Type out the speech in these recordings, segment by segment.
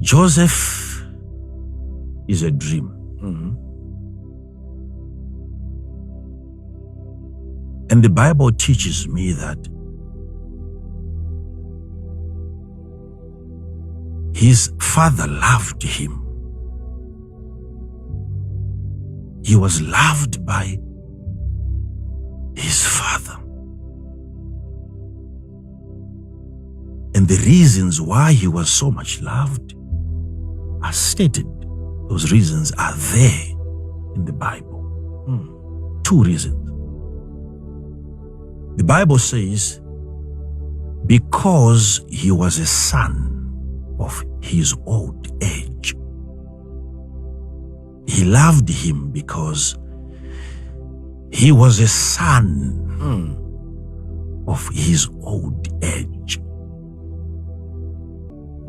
Joseph is a dream. And the Bible teaches me that his father loved him. He was loved by his father. And the reasons why he was so much loved are stated. Those reasons are there in the Bible. 2 reasons. The Bible says, because he was a son of his old age. He loved him because he was a son of his old age.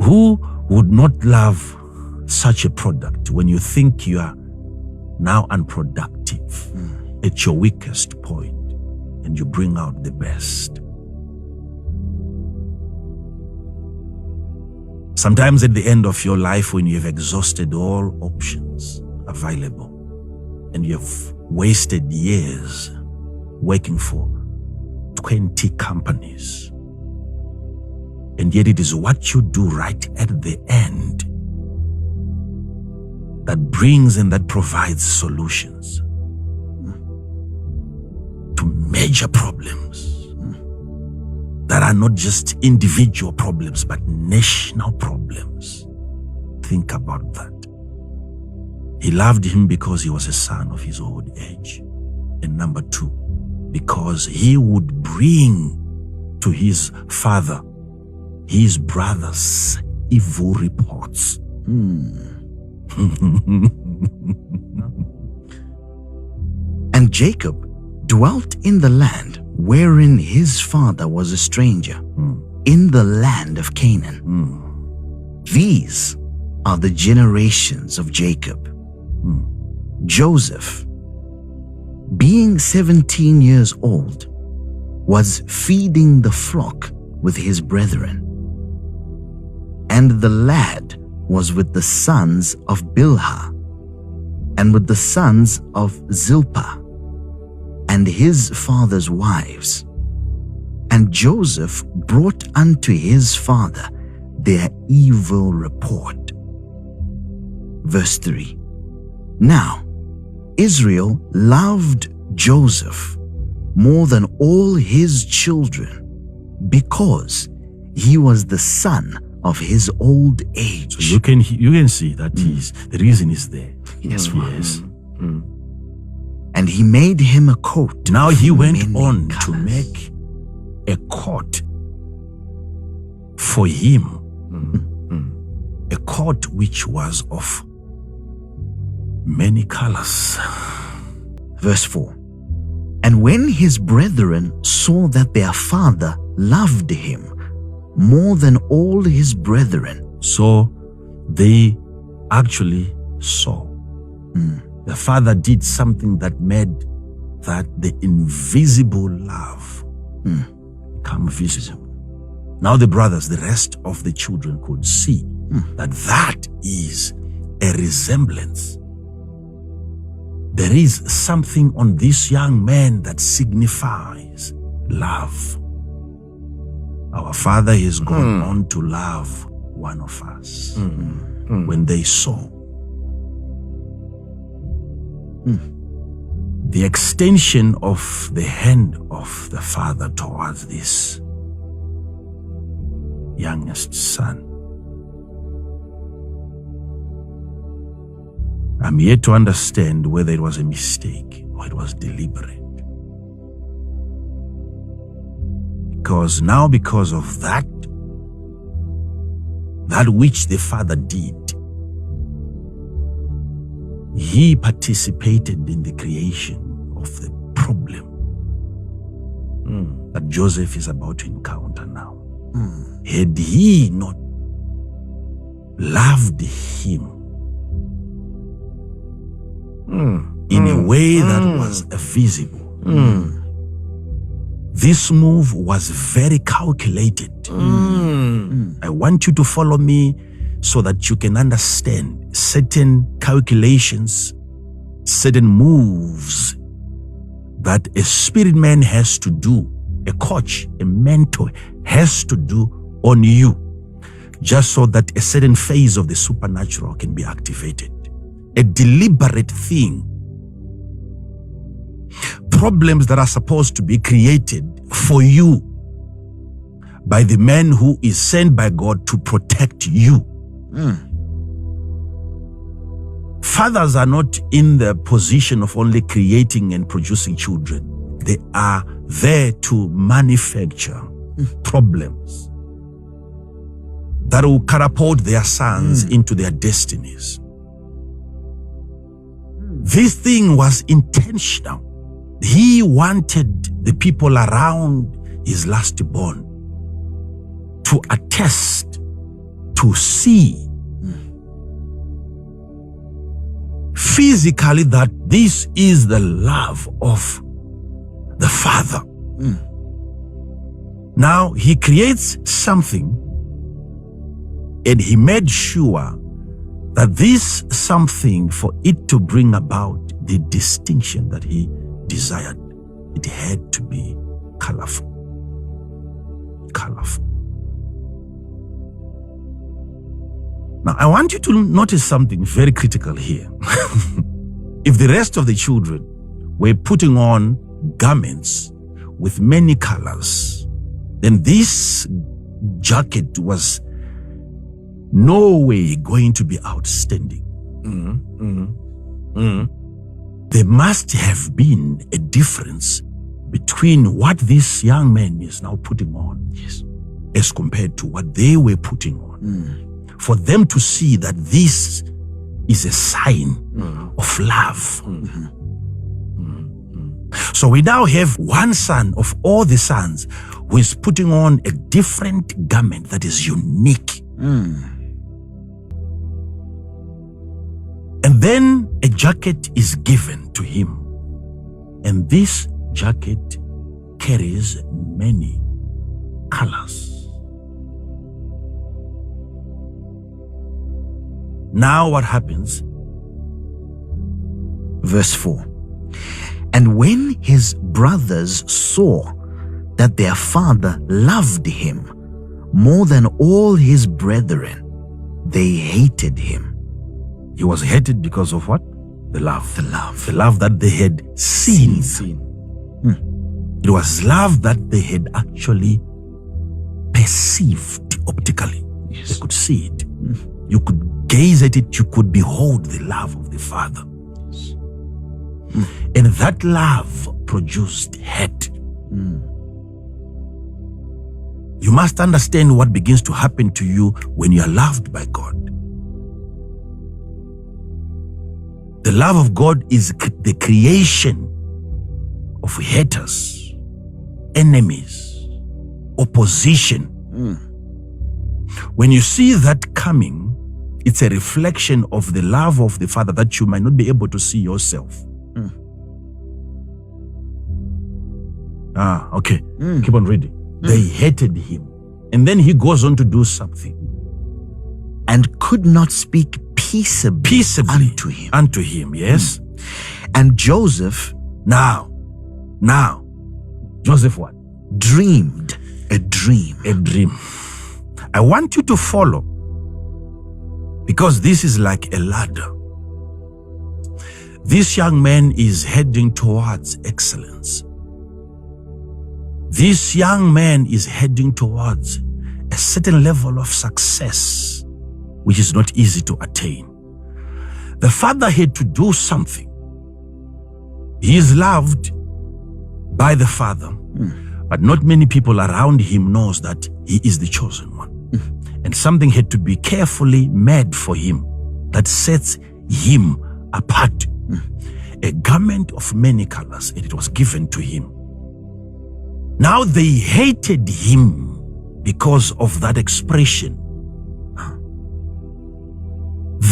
Who would not love such a product when you think you are now unproductive at your weakest point and you bring out the best? Sometimes at the end of your life, when you have exhausted all options available and you have wasted years working for 20 companies, and yet it is what you do right at the end that brings and that provides solutions to major problems that are not just individual problems, but national problems. Think about that. He loved him because he was a son of his old age. And number 2, because he would bring to his father his brother's evil reports. And Jacob dwelt in the land wherein his father was a stranger, in the land of Canaan. These are the generations of Jacob. Joseph, being 17 years old, was feeding the flock with his brethren. And the lad was with the sons of Bilhah, and with the sons of Zilpah, and his father's wives. And Joseph brought unto his father their evil report. Verse 3. Now Israel loved Joseph more than all his children, because he was the son of his old age. So you can see that the reason is there. Yes. Yes. And he made him a coat. Now he went many on colors. to make a coat for him, a coat which was of many colors. Verse 4. And when his brethren saw that their father loved him more than all his brethren, So they actually saw. The father did something that made that the invisible love become visible. Now the brothers, the rest of the children could see that that is a resemblance. There is something on this young man that signifies love. Our father has gone on to love one of us. When they saw the extension of the hand of the father towards this youngest son, I'm yet to understand whether it was a mistake or it was deliberate. Because now, because of that which the father did, he participated in the creation of the problem that Joseph is about to encounter now. Had he not loved him in a way that was visible, this move was very calculated. I want you to follow me so that you can understand certain calculations, certain moves that a spirit man has to do, a coach, a mentor has to do on you, just so that a certain phase of the supernatural can be activated. A deliberate thing. Problems that are supposed to be created for you by the man who is sent by God to protect you. Fathers are not in the position of only creating and producing children. They are there to manufacture problems that will catapult their sons into their destinies. This thing was intentional. He wanted the people around his last born to attest, to see physically that this is the love of the Father. Now he creates something, and he made sure that this something, for it to bring about the distinction that he desired, it had to be colorful. Colorful. Now, I want you to notice something very critical here. If the rest of the children were putting on garments with many colors, then this jacket was no way going to be outstanding. There must have been a difference between what this young man is now putting on, as compared to what they were putting on. For them to see that this is a sign of love. So we now have one son of all the sons who is putting on a different garment that is unique. And then a jacket is given to him. And this jacket carries many colors. Now what happens? Verse 4. And when his brothers saw that their father loved him more than all his brethren, they hated him. He was hated because of what? The love. The love. The love that they had seen. It was love that they had actually perceived optically. They could see it. You could gaze at it, you could behold the love of the Father. And that love produced hate. You must understand what begins to happen to you when you are loved by God. The love of God is the creation of haters, enemies, opposition. When you see that coming, it's a reflection of the love of the Father that you might not be able to see yourself. Okay. Keep on reading. They hated him. And then he goes on to do something. And could not speak peaceably unto him. Yes. And Joseph, now, Joseph what? Dreamed a dream. A dream. I want you to follow, because this is like a ladder. This young man is heading towards excellence. This young man is heading towards a certain level of success, which is not easy to attain. The father had to do something. He is loved by the Father, but not many people around him knows that he is the chosen one. And something had to be carefully made for him that sets him apart. A garment of many colors, and it was given to him. Now they hated him because of that expression.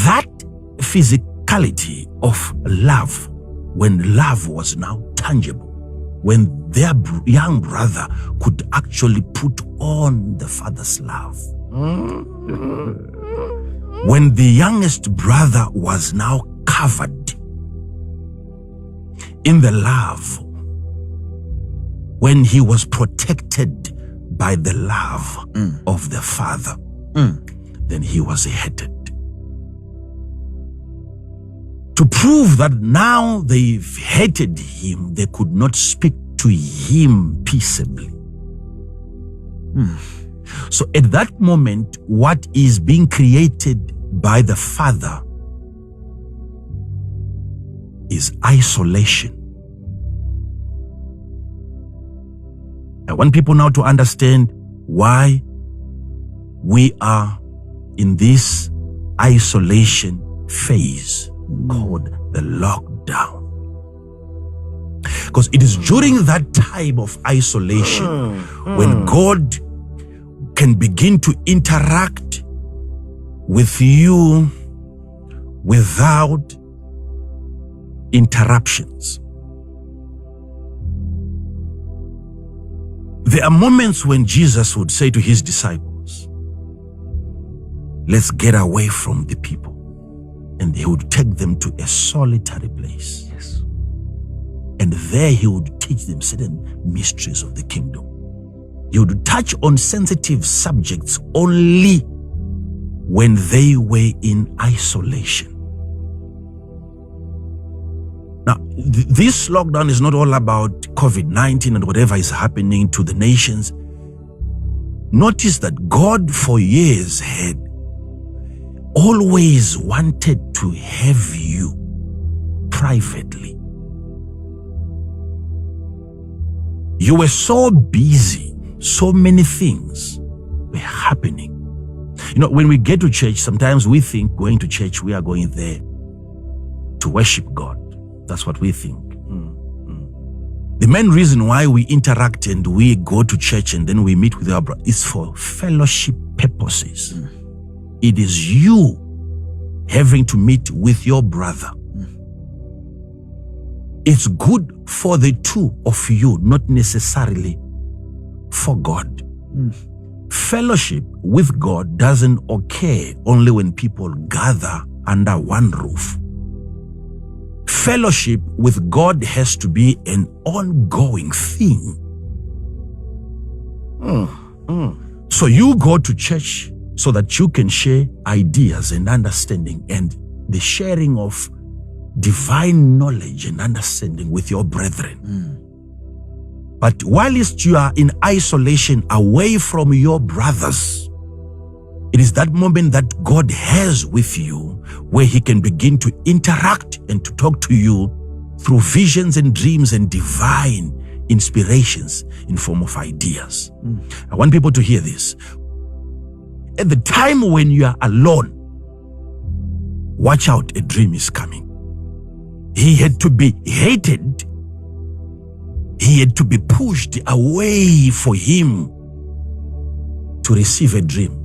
That physicality of love, when love was now tangible, when their young brother could actually put on the Father's love. When the youngest brother was now covered in the love, when he was protected by the love of the father, then he was hated. To prove that now they've hated him, they could not speak to him peaceably. So at that moment, what is being created by the father is isolation. I want people now to understand why we are in this isolation phase called the lockdown. Because it is during that time of isolation when God can begin to interact with you without interruptions. There are moments when Jesus would say to his disciples, let's get away from the people. And he would take them to a solitary place. Yes. And there he would teach them certain mysteries of the kingdom. He would touch on sensitive subjects only when they were in isolation. Now, this lockdown is not all about COVID-19 and whatever is happening to the nations. Notice that God for years had always wanted to have you privately. You were so busy, so many things were happening. You know, when we get to church, sometimes we think going to church, we are going there to worship God. That's what we think. The main reason why we interact and we go to church and then we meet with our brother is for fellowship purposes. It is you having to meet with your brother. It's good for the two of you, not necessarily for God. Fellowship with God doesn't occur only when people gather under one roof. Fellowship with God has to be an ongoing thing. So you go to church so that you can share ideas and understanding and the sharing of divine knowledge and understanding with your brethren. But whilst you are in isolation away from your brothers, it is that moment that God has with you where he can begin to interact and to talk to you through visions and dreams and divine inspirations in form of ideas. I want people to hear this. At the time when you are alone, watch out, a dream is coming. He had to be hated. He had to be pushed away for him to receive a dream.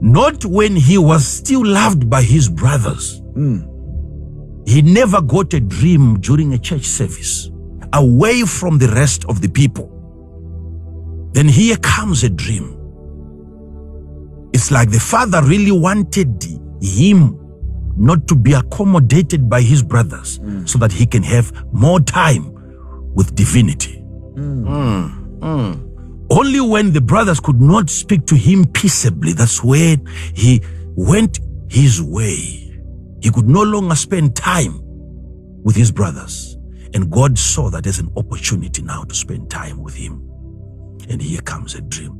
Not when he was still loved by his brothers. He never got a dream during a church service, away from the rest of the people. Then here comes a dream. It's like the father really wanted him not to be accommodated by his brothers so that he can have more time with divinity. Only when the brothers could not speak to him peaceably, that's when he went his way. He could no longer spend time with his brothers. And God saw that as an opportunity now to spend time with him. And here comes a dream.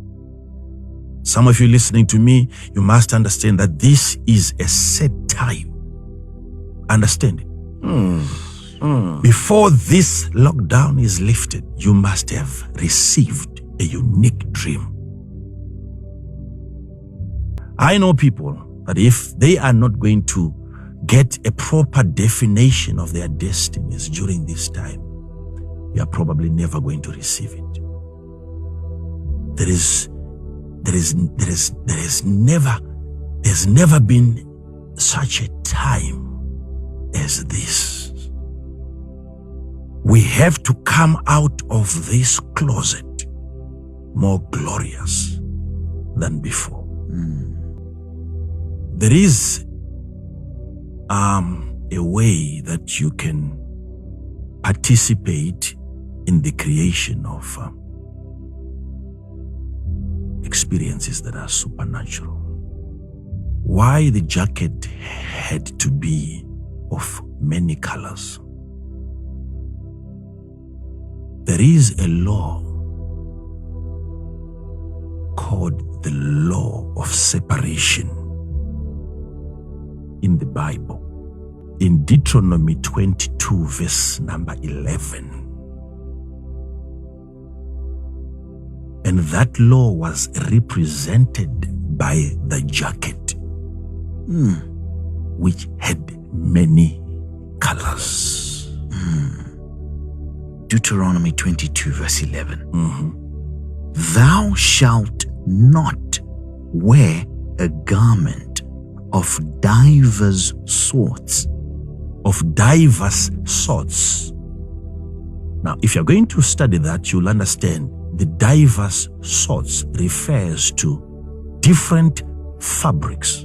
Some of you listening to me, you must understand that this is a set time. Understand it? Before this lockdown is lifted, you must have received a unique dream. I know people that if they are not going to get a proper definition of their destinies during this time, you are probably never going to receive it. There's never been such a time as this. We have to come out of this closet more glorious than before. There is a way that you can participate in the creation of experiences that are supernatural. Why the jacket had to be of many colors? There is a law called the law of separation in the Bible. In Deuteronomy 22 verse number 11. And that law was represented by the jacket, which had many colors. Deuteronomy 22 verse 11. Thou shalt not wear a garment of divers sorts. Of diverse sorts. Now, if you're going to study that, you'll understand the diverse sorts refers to different fabrics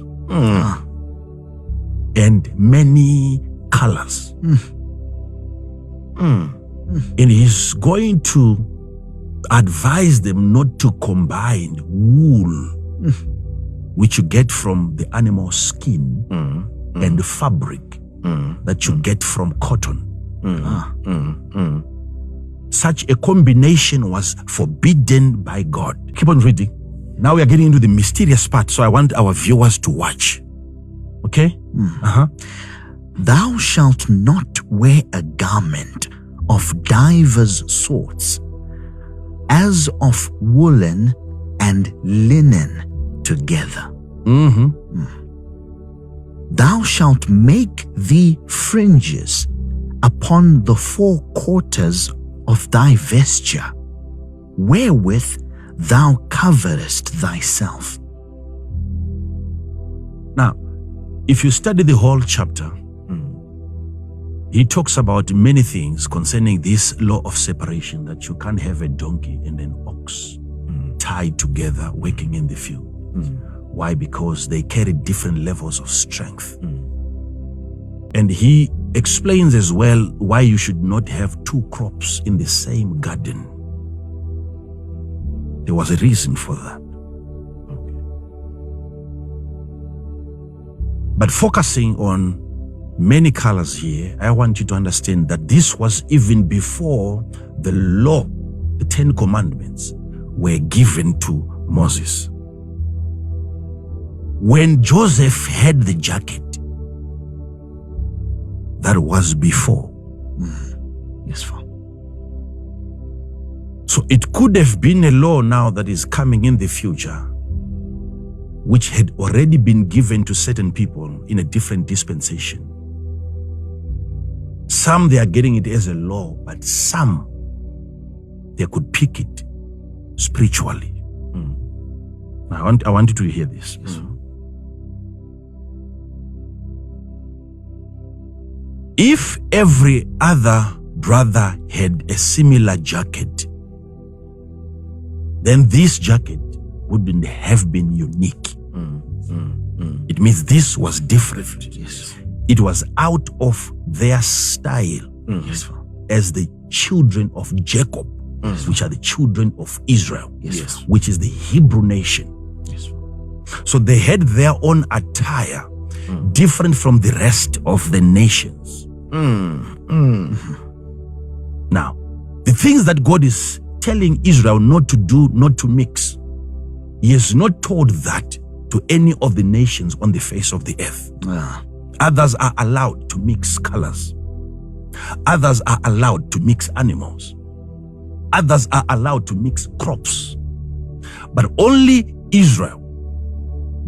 and many colors. And he's going to advise them not to combine wool, which you get from the animal skin, and fabric that you get from cotton. Such a combination was forbidden by God. Keep on reading. Now we are getting into the mysterious part, so I want our viewers to watch. Okay? Thou shalt not wear a garment of divers sorts, as of woolen and linen together. Thou shalt make thee fringes upon the four quarters of thy vesture, wherewith thou coverest thyself. Now, if you study the whole chapter, he talks about many things concerning this law of separation, that you can't have a donkey and an ox tied together working in the field. Why? Because they carry different levels of strength. And he explains as well why you should not have two crops in the same garden. There was a reason for that. But focusing on many colors here, I want you to understand that this was even before the law, the 10 Commandments, were given to Moses. When Joseph had the jacket, that was before. Yes, Father. So it could have been a law now that is coming in the future, which had already been given to certain people in a different dispensation. Some, they are getting it as a law, but some, they could pick it spiritually. I want you to hear this. If every other brother had a similar jacket, then this jacket wouldn't have been unique. It means this was different. Yes. It was out of their style as the children of Jacob, which are the children of Israel, which is the Hebrew nation. So they had their own attire, different from the rest of the nations. Now, the things that God is telling Israel not to do, not to mix, he has not told that to any of the nations on the face of the earth. Others are allowed to mix colors. Others are allowed to mix animals. Others are allowed to mix crops. But only Israel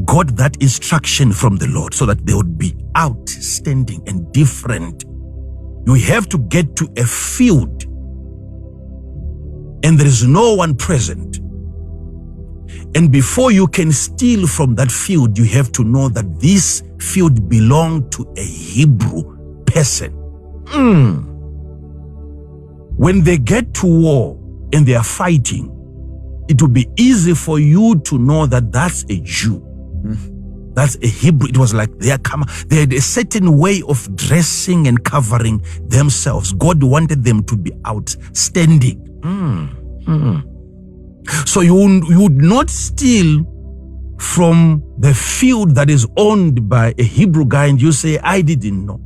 got that instruction from the Lord so that they would be outstanding and different. You have to get to a field and there is no one present. And before you can steal from that field, you have to know that this field belonged to a Hebrew person. When they get to war and they are fighting it would be easy for you to know that that's a Jew. That's a Hebrew. It was like they had a certain way of dressing and covering themselves. God wanted them to be outstanding. So you would not steal from the field that is owned by a Hebrew guy and you say, I didn't know.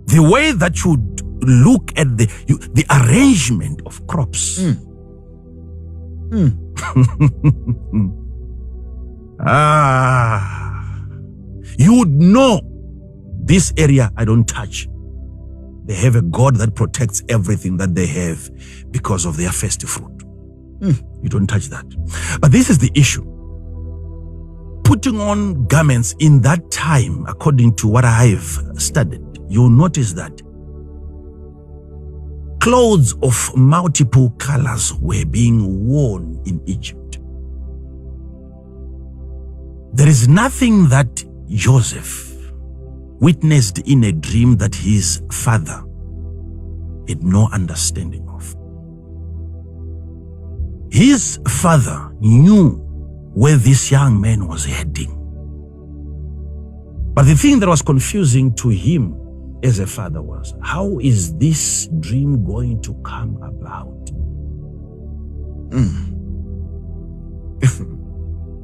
The way that you look at the arrangement of crops. You would know this area I don't touch. They have a God that protects everything that they have because of their first fruit. You don't touch that. But this is the issue. Putting on garments in that time, according to what I've studied, you'll notice that clothes of multiple colors were being worn in Egypt. There is nothing that Joseph witnessed in a dream that his father had no understanding of. His father knew where this young man was heading. But the thing that was confusing to him as a father was, how is this dream going to come about?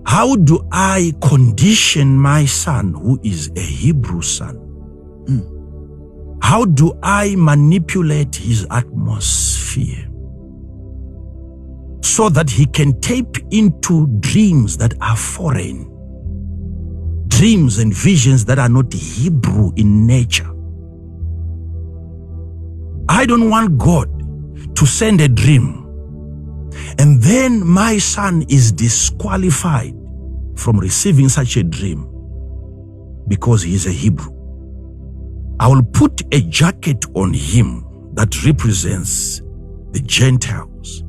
How do I condition my son, who is a Hebrew son? How do I manipulate his atmosphere so that he can tap into dreams that are foreign, dreams and visions that are not Hebrew in nature? I don't want God to send a dream and then my son is disqualified from receiving such a dream because he is a Hebrew. I will put a jacket on him that represents the Gentiles,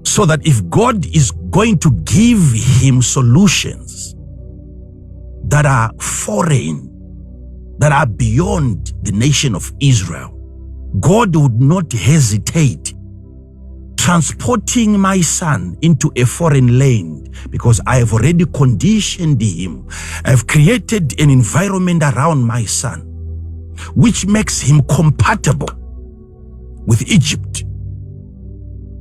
so that if God is going to give him solutions that are foreign, that are beyond the nation of Israel, God would not hesitate transporting my son into a foreign land, because I have already conditioned him. I've created an environment around my son which makes him compatible with Egypt.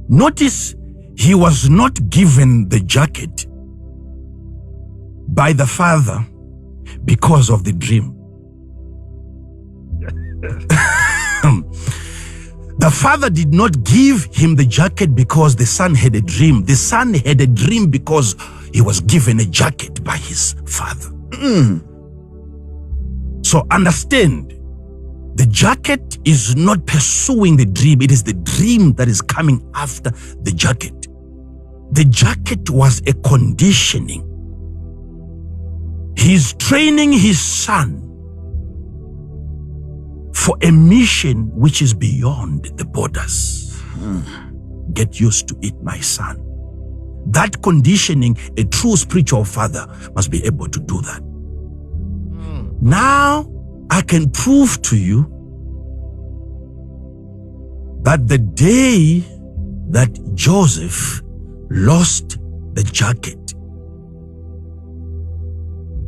Notice he was not given the jacket by the father because of the dream. The father did not give him the jacket because the son had a dream. The son had a dream because he was given a jacket by his father. So understand, the jacket is not pursuing the dream. It is the dream that is coming after the jacket. The jacket was a conditioning. He's training his son for a mission which is beyond the borders. Get used to it, my son. That conditioning, a true spiritual father must be able to do that. Now, I can prove to you that the day that Joseph lost the jacket,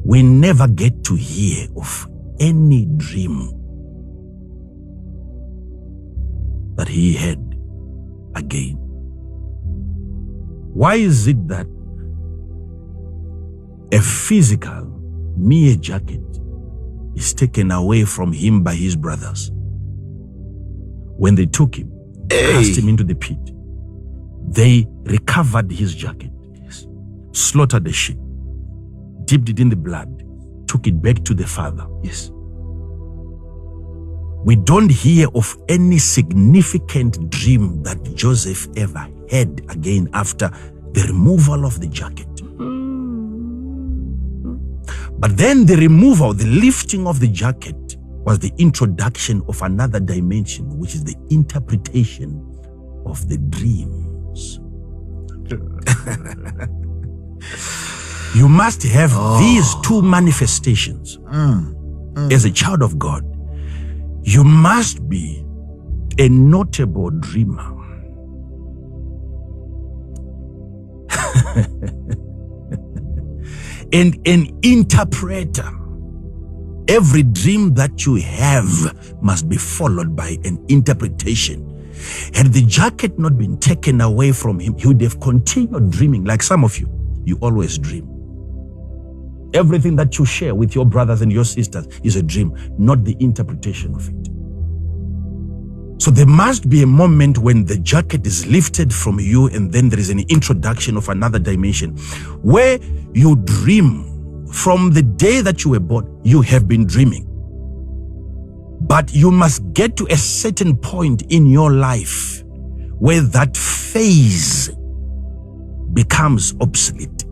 we never get to hear of any dream that he had again. Why is it that a physical mere jacket is taken away from him by his brothers? When they took him, cast him into the pit, they recovered his jacket, slaughtered the sheep, dipped it in the blood, took it back to the father. We don't hear of any significant dream that Joseph ever had again after the removal of the jacket. But then the removal, the lifting of the jacket was the introduction of another dimension, which is the interpretation of the dreams. You must have these two manifestations as a child of God. You must be a notable dreamer. And an interpreter. Every dream that you have must be followed by an interpretation. Had the jacket not been taken away from him, he would have continued dreaming. Like some of you, you always dream. Everything that you share with your brothers and your sisters is a dream, not the interpretation of it. So there must be a moment when the jacket is lifted from you, and then there is an introduction of another dimension where you dream. From the day that you were born, you have been dreaming. But you must get to a certain point in your life where that phase becomes obsolete.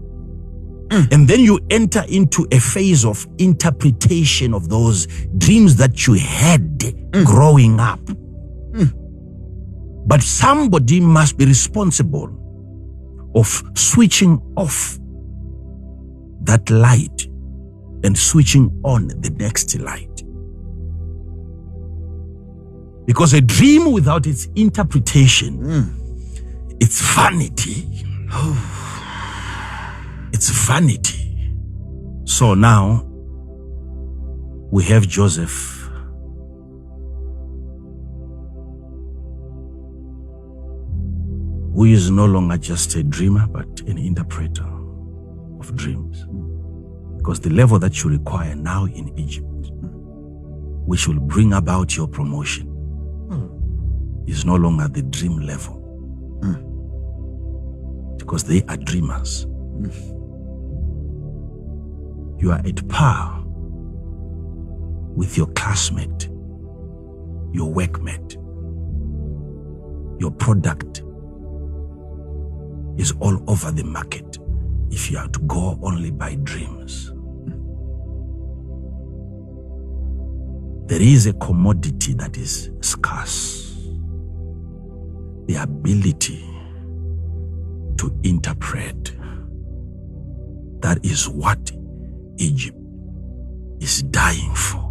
And then you enter into a phase of interpretation of those dreams that you had growing up. But somebody must be responsible of switching off that light and switching on the next light. Because a dream without its interpretation, it's vanity. It's vanity. So now we have Joseph. Who is no longer just a dreamer, but an interpreter of dreams. Because the level that you require now in Egypt, which will bring about your promotion, is no longer the dream level. Because they are dreamers. You are at par with your classmate, your workmate. Your product is all over the market if you are to go only by dreams. There is a commodity that is scarce. The ability to interpret. That is what Egypt is dying for.